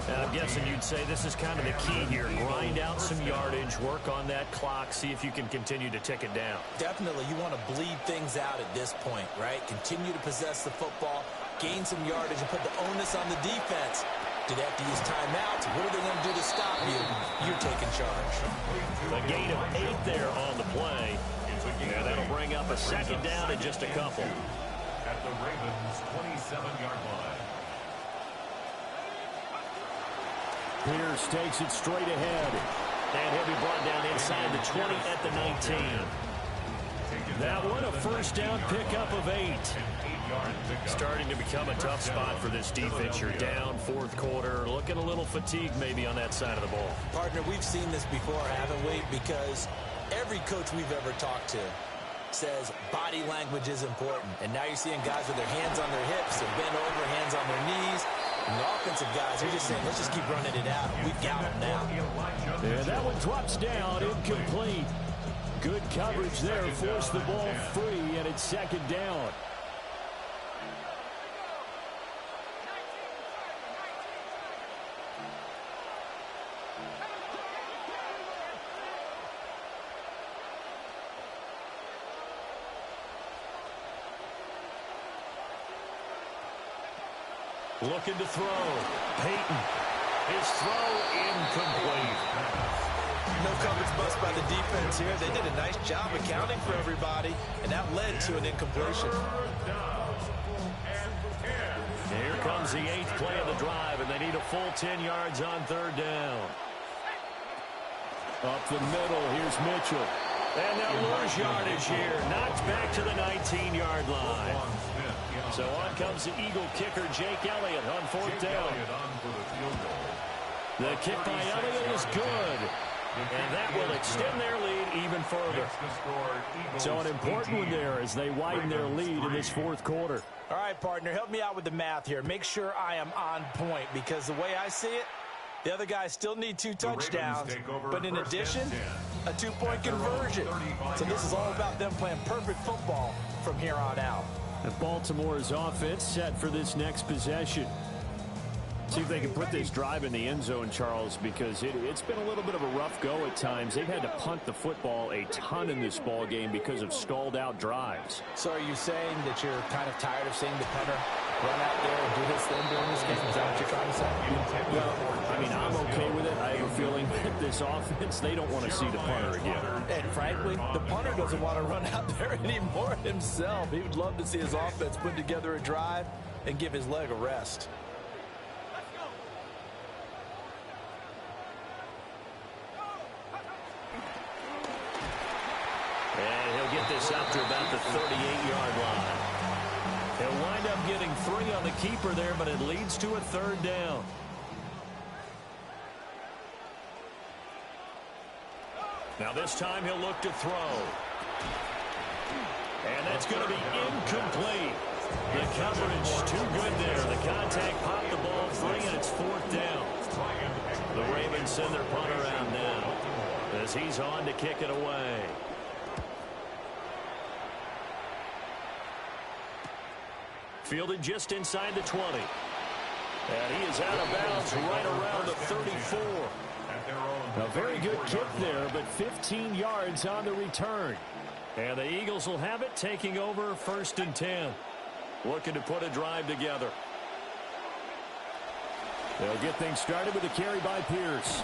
And I'm guessing you'd say this is kind of the key here. Grind out some yardage, work on that clock, see if you can continue to tick it down. Definitely, you want to bleed things out at this point, right? Continue to possess the football, gain some yardage, and put the onus on the defense. Do they have to use timeouts? What are they going to do to stop you? You're taking charge. A gain of 8 there on the play. And that'll bring up a 2nd down in just a couple. At the Ravens' 27-yard line. Pierce takes it straight ahead. And he'll be brought down inside the 20 at the 19. That one a first down pickup of 8. Starting to become a tough spot for this defense. You're down 4th quarter. Looking a little fatigued maybe on that side of the ball. Partner, we've seen this before, haven't we? Because every coach we've ever talked to says body language is important. And now you're seeing guys with their hands on their hips, they're bent over, hands on their knees. And the offensive guys are just saying, let's just keep running it out. We've got them now. Yeah, that one drops down, incomplete. Good coverage there, forced the ball free, and it's 2nd down. Looking to throw. Peyton. His throw incomplete. No coverage bust by the defense here. They did a nice job accounting for everybody, and that led to an incompletion. Here comes the 8th play of the drive, and they need a full 10 yards on 3rd down. Up the middle, here's Mitchell. And they'll lose yardage here. Knocked back to the 19-yard line. So on comes the Eagle kicker, Jake Elliott, on 4th down. The kick by Elliott is good. And that will extend their lead even further. So an important one there as they widen their lead in this 4th quarter. All right, partner, help me out with the math here. Make sure I am on point, because the way I see it, the other guys still need 2 touchdowns, but in addition, a 2-point conversion. So this is all about them playing perfect football from here on out. And Baltimore's offense set for this next possession. See if they can put this drive in the end zone, Charles, because it's been a little bit of a rough go at times. They've had to punt the football a ton in this ball game because of stalled-out drives. So are you saying that you're kind of tired of seeing the punter run out there and do his thing during this game? Is that what you're trying to say? Well, I mean, I'm okay with it. I have a feeling that this offense, they don't want to see the punter again. And frankly, the punter doesn't want to run out there anymore himself. He would love to see his offense put together a drive and give his leg a rest. And he'll get this up to about the 38-yard line. He'll wind up getting 3 on the keeper there, but it leads to a 3rd down. Now this time he'll look to throw. And that's going to be incomplete. The coverage too good there. The contact popped the ball free, and it's 4th down. The Ravens send their punter out now as he's on to kick it away. Fielded just inside the 20. And he is out of bounds right around the 34. A very good kick there, but 15 yards on the return. And the Eagles will have it, taking over 1st and 10. Looking to put a drive together. They'll get things started with a carry by Pierce.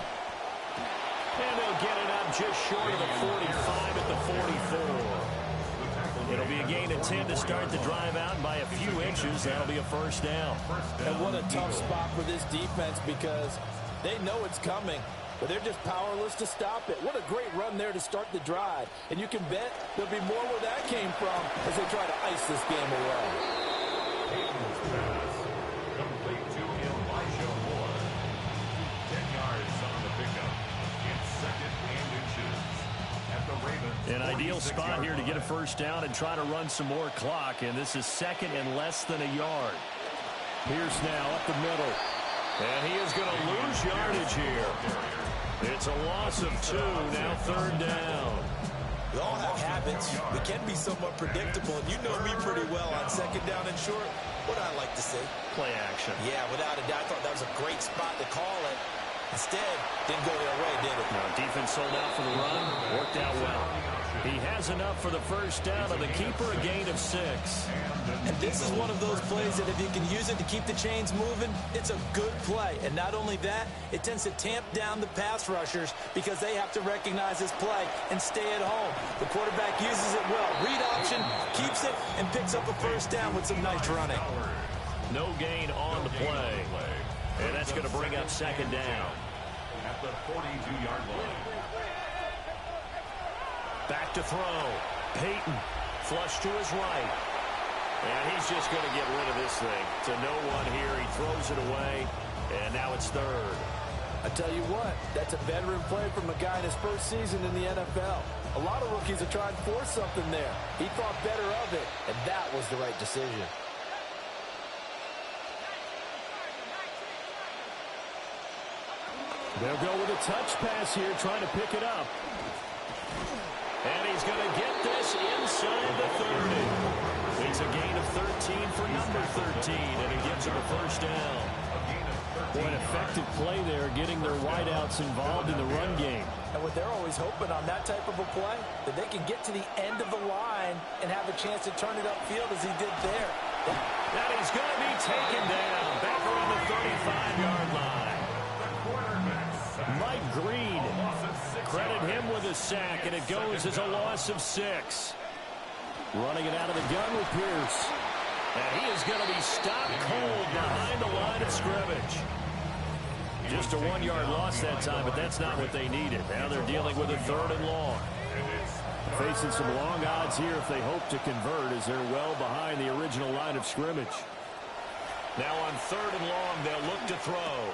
And they'll get it up just short of the 45 at the 44. It'll be a gain of 10 to start the drive out by a few inches. That'll be a 1st down. And what a tough spot for this defense because they know it's coming, but they're just powerless to stop it. What a great run there to start the drive. And you can bet there'll be more where that came from as they try to ice this game away. Complete to Elijah Moore. 10 yards on the pickup. It's 2nd and inches. At the Ravens. An ideal spot here to get a 1st down and try to run some more clock. And this is 2nd and less than a yard. Pierce now up the middle. And he is going to lose yardage here. It's a loss of 2, now 3rd down. We all have habits. We can be somewhat predictable, and you know me pretty well on 2nd down and short. What I like to see? Play action. Yeah, without a doubt. I thought that was a great spot to call it. Instead, didn't go their way, did it? No, defense sold out for the run. Worked out well. He has enough for the 1st down, and the keeper a gain of 6. And this is one of those plays that if you can use it to keep the chains moving, it's a good play. And not only that, it tends to tamp down the pass rushers because they have to recognize this play and stay at home. The quarterback uses it well. Read option, keeps it, and picks up a 1st down with some nice running. No gain on the play. And that's going to bring up 2nd down. At the 42-yard line. Back to throw. Peyton flush to his right. And he's just going to get rid of this thing. To no one here. He throws it away. And now it's 3rd. I tell you what, that's a veteran play from a guy in his 1st season in the NFL. A lot of rookies are trying to force something there. He thought better of it, and that was the right decision. They'll go with a touch pass here, trying to pick it up. And he's going to get this inside the 30. It's a gain of 13 for number 13, and it gives him a 1st down. Boy, an effective play there, getting their wideouts involved in the run game. And what they're always hoping on that type of a play, that they can get to the end of the line and have a chance to turn it upfield as he did there. That is going to be taken down, back around the 35-yard line. Mike Green, credit him with a sack, and it goes as a loss of 6. Running it out of the gun with Pierce. And he is going to be stopped cold behind the line of scrimmage. Just a 1-yard loss that time, but that's not what they needed. Now they're dealing with a 3rd and long. Facing some long odds here if they hope to convert, as they're well behind the original line of scrimmage. Now on 3rd and long, they'll look to throw.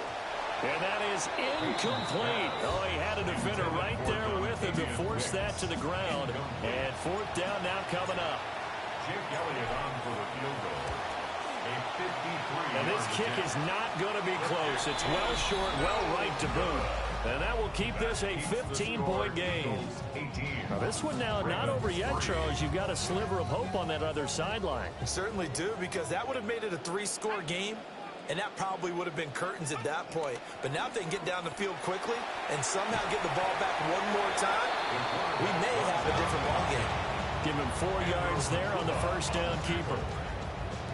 And that is incomplete. Oh, he had a defender right there with him to force that to the ground. And 4th down now coming up. Jake Elliott on for the field goal. A 53. And this kick is not going to be close. It's well short, well right to boot. And that will keep this a 15-point game. Now this one now not over yet, Charles. You've got a sliver of hope on that other sideline. Certainly do, because that would have made it a 3-score game. And that probably would have been curtains at that point. But now if they can get down the field quickly and somehow get the ball back one more time, we may have a different ball game. Give him 4 yards there on the 1st down keeper.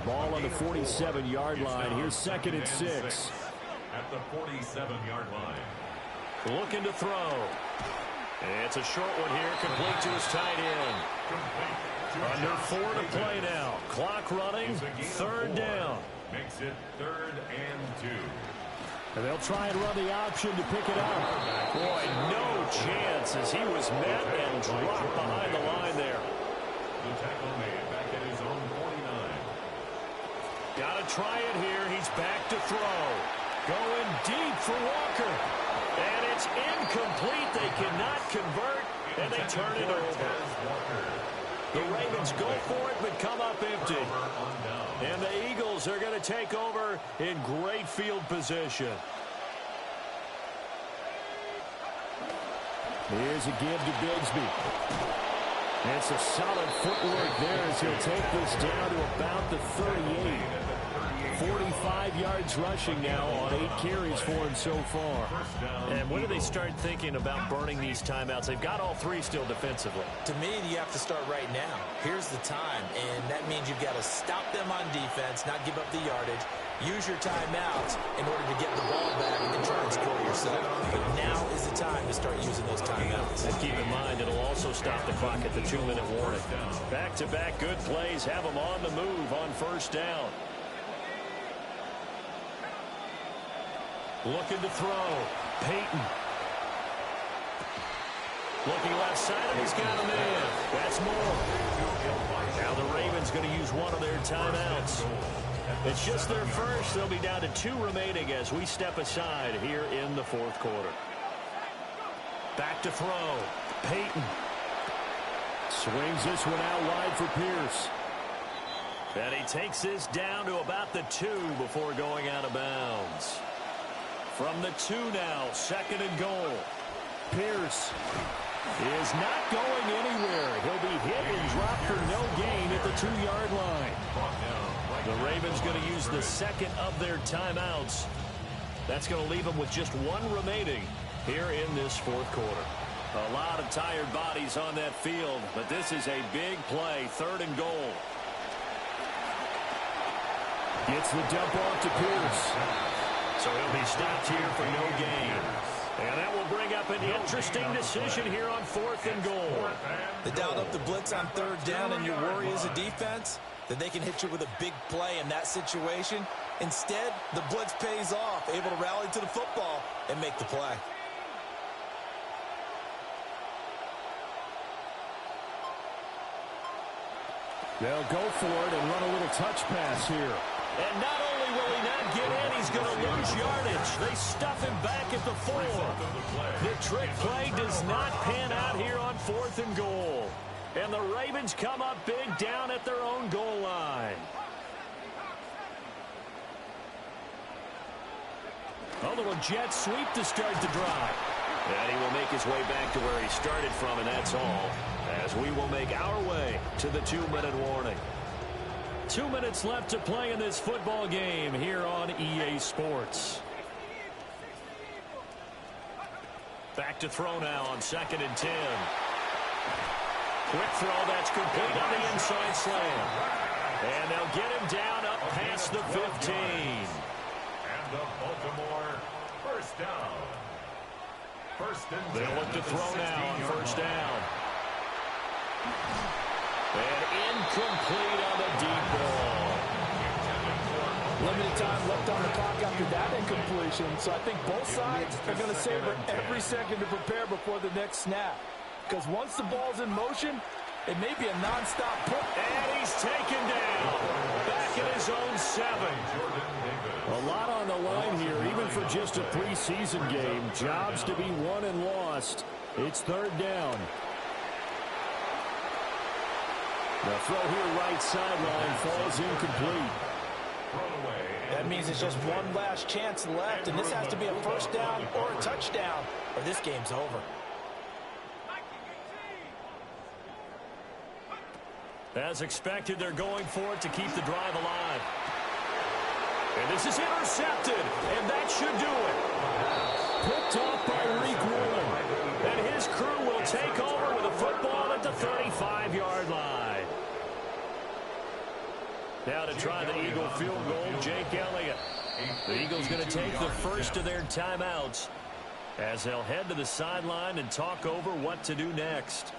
Ball on the 47-yard line. Here's 2nd and 6. At the 47-yard line. Looking to throw. It's a short one here, complete to his tight end. Under 4 to play now. Clock running, 3rd down. Makes it 3rd and 2. And they'll try and run the option to pick it up. Boy, no chance as he was met and dropped behind the line there. The tackle made back at his own 49. Got to try it here. He's back to throw. Going deep for Walker. And it's incomplete. They cannot convert, and they turn it over. The Ravens go for it, but come up empty. And the Eagles are going to take over in great field position. Here's a give to Bigsby. And it's a solid footwork there as he'll take this down to about the 38. 45 yards rushing now on 8 carries for him so far. And when do they start thinking about burning these timeouts? They've got all 3 still defensively. To me, you have to start right now. Here's the time, and that means you've got to stop them on defense, not give up the yardage. Use your timeouts in order to get the ball back and try and score yourself. But now is the time to start using those timeouts. And keep in mind, it'll also stop the clock at the 2-minute warning. Back-to-back good plays have them on the move on first down. Looking to throw. Peyton. Looking left side, and he's got him in. That's more. Now the Ravens going to use one of their timeouts. It's just their first. They'll be down to 2 remaining as we step aside here in the 4th quarter. Back to throw. Peyton. Swings this one out wide for Pierce. And he takes this down to about the 2 before going out of bounds. From the 2 now, 2nd and goal. Pierce is not going anywhere. He'll be hit and dropped for no gain at the 2-yard line. The Ravens going to use the 2nd of their timeouts. That's going to leave them with just 1 remaining here in this 4th quarter. A lot of tired bodies on that field, but this is a big play, 3rd and goal. Gets the dump off to Pierce. So he'll be stopped here for no gain. And that will bring up an interesting decision here on 4th and goal. They dialed up the blitz on 3rd down, and your worry as a defense that they can hit you with a big play in that situation. Instead, the blitz pays off, able to rally to the football and make the play. They'll go for it and run a little touch pass here. And not only will he not get in, he's going to lose yardage. They stuff him back at the 4. The trick play does not pan out here on 4th and goal. And the Ravens come up big down at their own goal line. A little jet sweep to start the drive. And he will make his way back to where he started from, and that's all. As we will make our way to the 2-minute warning. 2 minutes left to play in this football game here on EA Sports. Back to throw now on 2nd and 10. Quick throw, that's complete on the inside slam. And they'll get him down up past the 15. And the Baltimore first down. 1st and 10. They'll look to throw now on 1st down. And incomplete on the deep ball. Limited time left on the clock after that incompletion, so I think both sides are going to savor every second to prepare before the next snap. Because once the ball's in motion, it may be a nonstop push. And he's taken down. Back in his own 7. A lot on the line here, even for just a preseason game. Jobs to be won and lost. It's 3rd down. The throw here right sideline falls incomplete. That means it's just one last chance left, and this has to be a 1st down or a touchdown, or this game's over. As expected, they're going for it to keep the drive alive. And this is intercepted, and that should do it. Picked off by Reek Woolen. And his crew will take over with a football at the 35-yard line. Now to try the Eagle field goal, Jake Elliott. The Eagles going to take the first of their timeouts as they'll head to the sideline and talk over what to do next.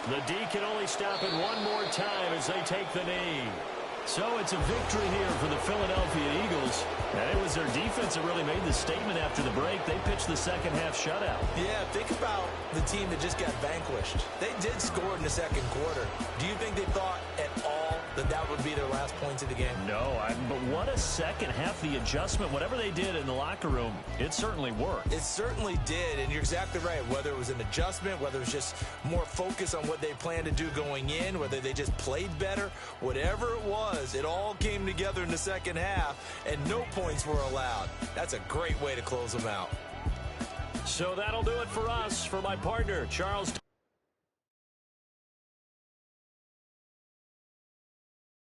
The D can only stop it one more time as they take the knee. So it's a victory here for the Philadelphia Eagles. And it was their defense that really made the statement after the break. They pitched the second half shutout. Yeah, think about the team that just got vanquished. They did score in the 2nd quarter. Do you think they thought at all that would be their last points of the game? No, but what a second half. The adjustment, whatever they did in the locker room, it certainly worked. It certainly did, and you're exactly right. Whether it was an adjustment, whether it was just more focus on what they planned to do going in, whether they just played better, whatever it was, it all came together in the second half, and no points were allowed. That's a great way to close them out. So that'll do it for us. For my partner, Charles